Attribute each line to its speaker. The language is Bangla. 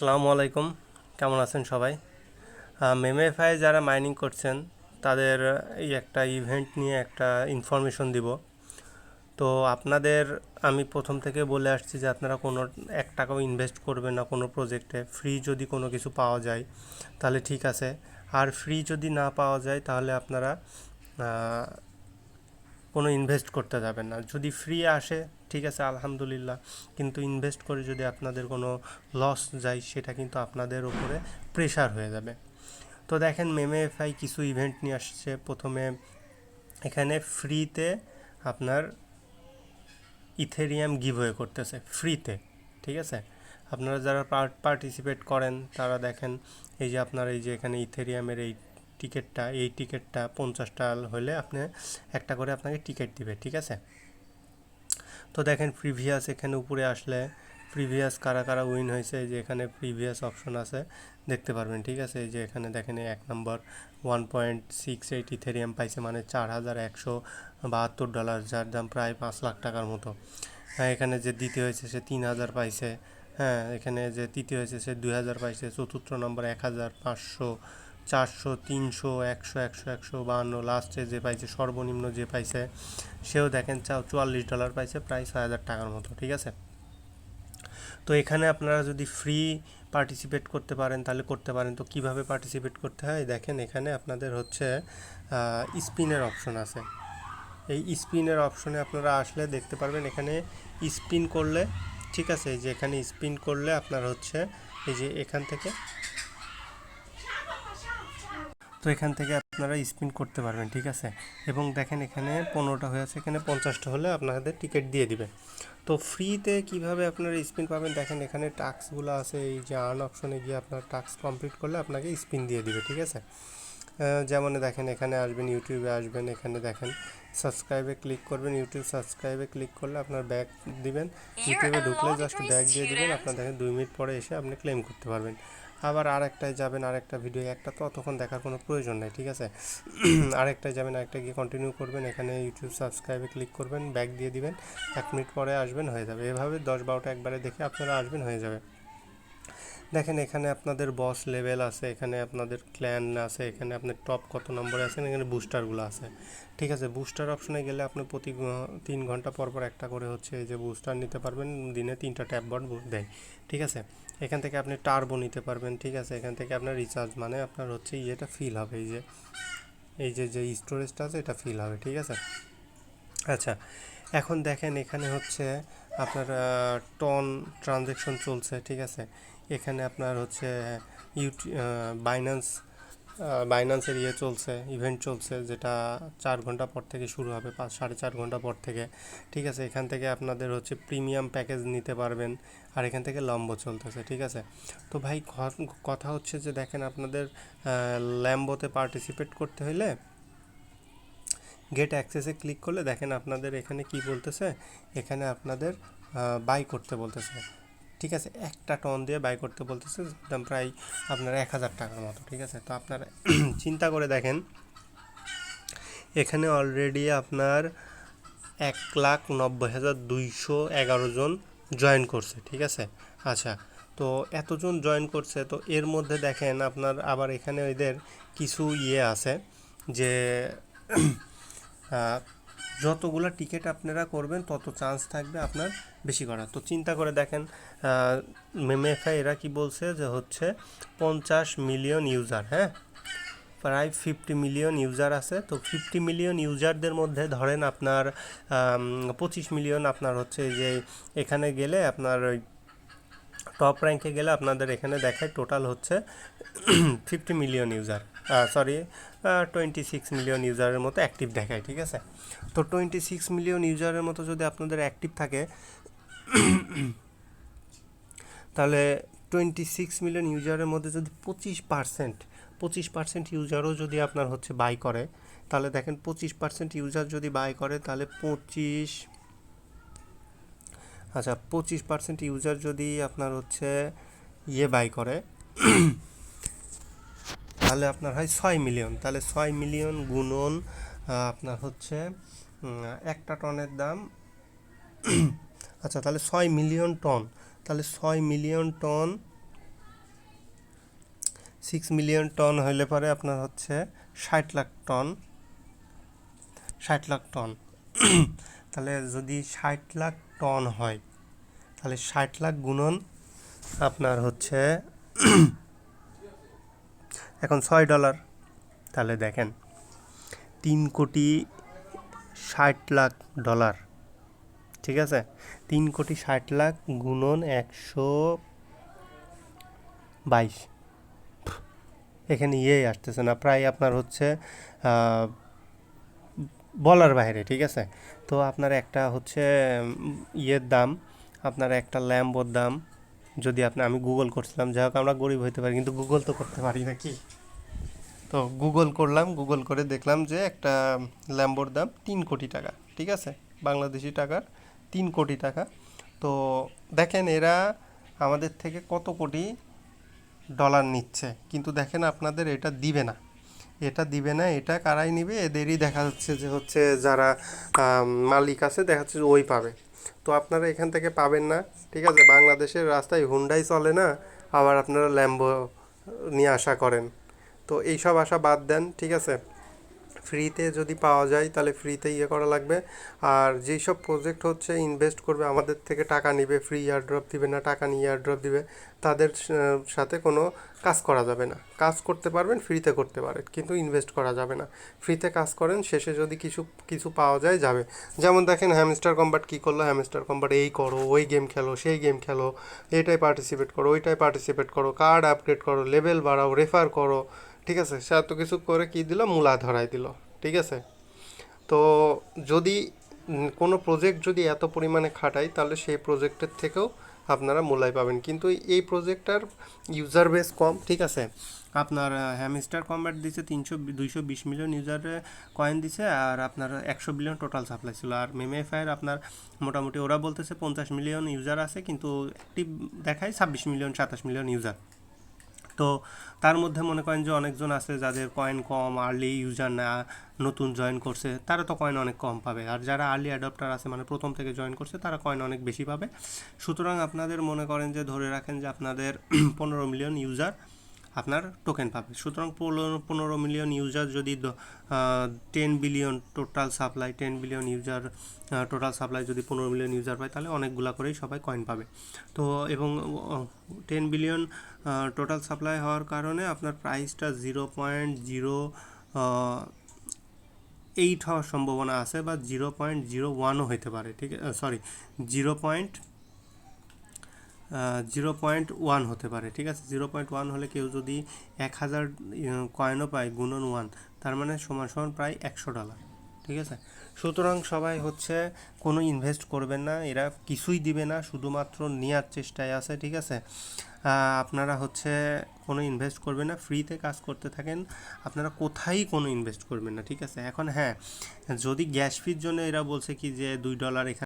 Speaker 1: আসসালামু আলাইকুম, কেমন আছেন সবাই? মেমেফাই যারা মাইনিং করছেন তাদের এই একটা ইভেন্ট নিয়ে একটা ইনফরমেশন দিব। তো আপনাদের আমি প্রথম থেকে বলে আসছি যে আপনারা কোনো 1 টাকাও ইনভেস্ট করবেন না কোনো প্রজেক্টে। ফ্রি যদি কোনো কিছু পাওয়া যায় তাহলে ঠিক আছে, আর ফ্রি যদি না পাওয়া যায় তাহলে আপনারা কোনো ইনভেস্ট করতে যাবেন না। যদি ফ্রি আসে ঠিক আছে আলহামদুলিল্লাহ, কিন্তু ইনভেস্ট করে যদি আপনাদের কোনো লস যায় সেটা কিন্তু আপনাদের উপরে প্রেশার হয়ে যাবে। তো দেখেন মেমেফাই কিছু ইভেন্ট নিয়ে আসছে। প্রথমে এখানে ফ্রিতে আপনার ইথেরিয়াম গিভওয়ে করতেছে ফ্রিতে, ঠিক আছে। আপনারা যারা পার্টিসিপেট করেন তারা দেখেন এই যে আপনার এই যে এখানে ইথেরিয়ামের এই টিকিটটা 50টা হলে আপনি একটা করে আপনাকে টিকিট দিবে, ঠিক আছে। তো দেখেন প্রিভিয়াস এখানে উপরে আসলে প্রিভিয়াস কারা কারা উইন হয়েছে, যে এখানে প্রিভিয়াস অপশন আছে দেখতে পারবেন, ঠিক আছে। এই যে এখানে দেখেন 1 নম্বর 1.68 ইথেরিয়াম পাইছে, মানে $4,172, যার দাম প্রায় 5 লাখ টাকার মতো। হ্যাঁ, এখানে যে দ্বিতীয় হয়েছে সে 3,000 পাইছে। হ্যাঁ, এখানে যে তৃতীয় হয়েছে সে 2,000 পাইছে। চতুর্থ নম্বর 1,000, 500, 400, 300, 100, 100, 152। লাস্টে যে পাইছে সর্বনিম্ন যে পাইছে সেও দেখেন $44 পাইছে, প্রায় 6,000 টাকার মতো, ঠিক আছে। তো এখানে আপনারা যদি ফ্রি পার্টিসিপেট করতে পারেন তাহলে করতে পারেন। তো কিভাবে পার্টিসিপেট করতে হয় দেখেন, এখানে আপনাদের হচ্ছে স্পিনের অপশন আছে। এই স্পিনের অপশনে আপনারা আসলে দেখতে পারবেন এখানে স্পিন করলে, ঠিক আছে, এই যে এখানে স্পিন করলে আপনার হচ্ছে এই যে এখান থেকে আপনারা স্পিন করতে পারবেন, ঠিক আছে। এবং দেখেন এখানে 15টা হয়েছে, এখানে 50টা হলে আপনাদের টিকিট দিয়ে দিবে। তো ফ্রিতে কিভাবে আপনারা স্পিন পাবেন দেখেন, এখানে টাস্কগুলো আছে। এই যে আর্ন অপশনে গিয়ে আপনার টাস্ক কমপ্লিট করলে আপনাকে স্পিন দিয়ে দিবে, ঠিক আছে। যেমন দেখেন এখানে আসবেন, ইউটিউবে আসবেন, এখানে দেখেন সাবস্ক্রাইবে ক্লিক করবেন। ইউটিউব সাবস্ক্রাইবে ক্লিক করলে আপনার ব্যাক দিবেন। ইউটিউবে ঢুকলে জাস্ট ব্যাক দিয়ে দিবেন, আপনার দেখেন 2 মিনিট পরে এসে আপনি ক্লেম করতে পারবেন। আবার আরেকটায় যাবেন, আরেকটা ভিডিও, একটা তো অতক্ষণ দেখার কোনো প্রয়োজন নেই, ঠিক আছে। আরেকটায় যাবেন, আরেকটা গিয়ে কন্টিনিউ করবেন, এখানে ইউটিউব সাবস্ক্রাইবে ক্লিক করবেন, ব্যাক দিয়ে দিবেন, 1 মিনিট পরে আসবেন, হয়ে যাবে। এভাবে 10-12টা একবারে দেখে আপনারা আসবেন, হয়ে যাবে। দেখেন এখানে আপনাদের বস লেভেল আছে, এখানে আপনাদের ক্ল্যান আছে, এখানে আপনার টপ কত নম্বরে আছেন, এখানে বুস্টারগুলো আছে, ঠিক আছে। বুস্টার অপশনে গেলে আপনি প্রতি 3 ঘন্টা পর পর একটা করে হচ্ছে এই যে বুস্টার নিতে পারবেন। দিনে 3টা ট্যাব বট দেয়, ঠিক আছে। এখান থেকে আপনি টার্বো নিতে পারবেন, ঠিক আছে। এখান থেকে আপনার রিচার্জ মানে আপনার হচ্ছে ইয়েটা ফিল হবে, এই যে স্টোরেজটা আছে এটা ফিল হবে, ঠিক আছে। আচ্ছা, এখন দেখেন এখানে হচ্ছে আপনার টন ট্রানজ্যাকশন চলছে, ঠিক আছে। এখানে আপনার হচ্ছে বাইন্যান্স বাইন্যান্সের চলছে, ইভেন্ট চলছে, যেটা 4 ঘন্টা পর থেকে শুরু হবে, 4.5 ঘন্টা পর থেকে, ঠিক আছে। এখান থেকে আপনাদের হচ্ছে প্রিমিয়াম প্যাকেজ নিতে পারবেন, আর এখান থেকে লম্বো চলতেছে, ঠিক আছে। তো ভাই কথা হচ্ছে যে দেখেন আপনাদের ল্যাম্বোতে পার্টিসিপেট করতে হলে গেট অ্যাক্সেসে ক্লিক করলে দেখেন আপনাদের এখানে কি বলতেছে, এখানে আপনাদের বাই করতে বলতেছে, ঠিক আছে। 1 টন দিয়ে বাই করতে বলতেছে, দাম প্রায় আপনার 1,000 টাকার মতো, ঠিক আছে। তো আপনারা চিন্তা করে দেখেন এখানে অলরেডি আপনার 1,90,211 জন জয়েন করছে, ঠিক আছে। আচ্ছা, তো এতজন জয়েন করছে, তো এর মধ্যে দেখেন আপনার আবার এখানে এদের কিছু আছে যে যতগুলো টিকিট আপনারা করবেন তত চান্স থাকবে আপনার বেশি করার। তো চিন্তা করে দেখেন মেমেফাই এরা কি বলছে যে হচ্ছে 50 মিলিয়ন ইউজার, হ্যাঁ, প্রায় 50 মিলিয়ন ইউজার আছে। তো 50 মিলিয়ন ইউজারদের মধ্যে ধরেন আপনার 25 মিলিয়ন আপনার হচ্ছে যে এখানে গেলে আপনার ওই টপ র্যাঙ্কে গেলে আপনাদের এখানে দেখায় টোটাল হচ্ছে 50 মিলিয়ন ইউজার, সরি 26 মিলিয়ন ইউজারের মতো অ্যাক্টিভ দেখায়, ঠিক আছে। তো 26 মিলিয়ন ইউজারের মতো যদি আপনাদের অ্যাক্টিভ থাকে তাহলে 26 মিলিয়ন ইউজারের মধ্যে যদি 25% ইউজারও যদি আপনার হচ্ছে বাই করে, তাহলে দেখেন 25% ইউজার যদি বাই করে তাহলে 25% ইউজার যদি আপনার হচ্ছে বাই করে তাহলে আপনার হয় 6 মিলিয়ন। তাহলে 6 মিলিয়ন গুণন আপনার হচ্ছে 1 টনের দাম আচ্ছা, তাহলে 6 মিলিয়ন টন, তাহলে 6 মিলিয়ন টন 6 মিলিয়ন টন হইলে পরে আপনার হচ্ছে 60 লাখ টন, 60 লাখ টন। তাহলে যদি 60 লাখ টন হয় তাহলে 60 লাখ গুণন আপনার হচ্ছে এখন $6, তাহলে দেখেন 3,60,00,000,000, ঠিক আছে। 3,60,00,000 গুণন 122, এখানে আসতেছে না, প্রায় আপনার হচ্ছে বলার বাইরে, ঠিক আছে। তো আপনার একটা হচ্ছে দাম, আপনার একটা ল্যাম্বোর দাম, যদি আমি গুগল করছিলাম, যাই হোক আমরা গরিব হইতে পারি কিন্তু গুগল তো করতে পারি না কি। তো গুগল করলাম, গুগল করে দেখলাম যে একটা ল্যাম্বোর দাম 3 কোটি টাকা, ঠিক আছে, বাংলাদেশি টাকার 3 কোটি টাকা। তো দেখেন এরা আমাদের থেকে কত কোটি ডলার নিচ্ছে, কিন্তু দেখেন আপনাদের এটা দিবে না, এটা কারাই নিবে, এদেরই দেখা যাচ্ছে যে হচ্ছে যারা মালিক আছে দেখা যাচ্ছে যে ওই পাবে। তো আপনারা এখান থেকে পাবেন না, ঠিক আছে। বাংলাদেশের রাস্তায় হুন্ডাই চলে না, আবার আপনারা ল্যাম্বো নিয়ে আশা করেন। তো এইসব আশা বাদ দেন, ঠিক আছে। ফ্রিতে যদি পাওয়া যায় তাহলে ফ্রিতে করা লাগবে। আর যেই সব প্রজেক্ট হচ্ছে ইনভেস্ট করবে, আমাদের থেকে টাকা নিবে, ফ্রি এয়ারড্রপ দিবে না, টাকা নিয়ে এয়ারড্রপ দিবে, তাদের সাথে কোনো কাজ করা যাবে না। কাজ করতে পারবেন, ফ্রিতে করতে পারেন, কিন্তু ইনভেস্ট করা যাবে না। ফ্রিতে কাজ করেন, শেষে যদি কিছু কিছু পাওয়া যায় যাবে। যেমন দেখেন হ্যামস্টার কম্বাট কী করলো, হ্যামস্টার কম্বাট এই করো, ওই গেম খেলো, সেই গেম খেলো, এইটাই পার্টিসিপেট করো, ওইটাই পার্টিসিপেট করো, কার্ড আপগ্রেড করো, লেভেল বাড়াও, রেফার করো, ঠিক আছে। সে এত কিছু করে কী দিল, মূলা ধরাই দিল, ঠিক আছে। তো যদি কোনো প্রজেক্ট যদি এত পরিমাণে খাটায় তাহলে সেই প্রজেক্টের থেকেও আপনারা মূল্যায় পাবেন, কিন্তু এই প্রজেক্টটার ইউজার বেস কম, ঠিক আছে। আপনার হ্যামস্টার কম্ব্যাট দিছে 220 মিলিয়ন ইউজারে কয়েন দিছে, আর আপনার 100 বিলিয়ন টোটাল সাপ্লাই ছিল। আর মেমেফায়ার আপনার মোটামুটি ওরা বলতেছে 50 মিলিয়ন ইউজার আছে, কিন্তু অ্যাক্টিভ দেখায় 26 মিলিয়ন 27 মিলিয়ন ইউজার। তো তার মধ্যে মনে করেন যে অনেকজন আছে যাদের কয়েন কম, আর্লি ইউজার না, নতুন জয়েন করছে, তারা তো কয়েন অনেক কম পাবে। আর যারা আর্লি অ্যাডপ্টার আছে, মানে প্রথম থেকে জয়েন করছে, তারা কয়েন অনেক বেশি পাবে। সুতরাং আপনাদের মনে করেন যে ধরে রাখেন যে আপনাদের 15 মিলিয়ন ইউজার আপনার টোকেন পাবে। সুতরাং 15 মিলিয়ন ইউজার যদি 10 billion total supply, 10 billion user total supply যদি 15 মিলিয়ন ইউজার পায়, তাহলে অনেকগুলা করেই সবাই কয়েন পাবে। তো এবং 10 বিলিয়ন টোটাল সাপ্লাই হওয়ার কারণে আপনার প্রাইসটা 0.08 হওয়ার সম্ভাবনা আছে, বা 0.01ও হতে পারে, ঠিক আছে, সরি 0.1 হতে পারে, ঠিক আছে। 0.1 হলে কেউ যদি 1000 কয়েনও পায় গুণন 1, তার মানে সমান সমান প্রায় $100, ঠিক আছে। সুতরাং সবাই হচ্ছে কোনো ইনভেস্ট করবেন না, এরা কিছুই দিবে না, শুধুমাত্র নেওয়ার চেষ্টায় আছে, ঠিক আছে। আপনারা হচ্ছে কোনো ইনভেস্ট করবেন না, ফ্রিতে কাজ করতে থাকেন, আপনারা কোথায় কোনো ইনভেস্ট করবেন না, ঠিক আছে। এখন হ্যাঁ, যদি গ্যাস ফির জন্য এরা বলছে কি যে $2 এখানে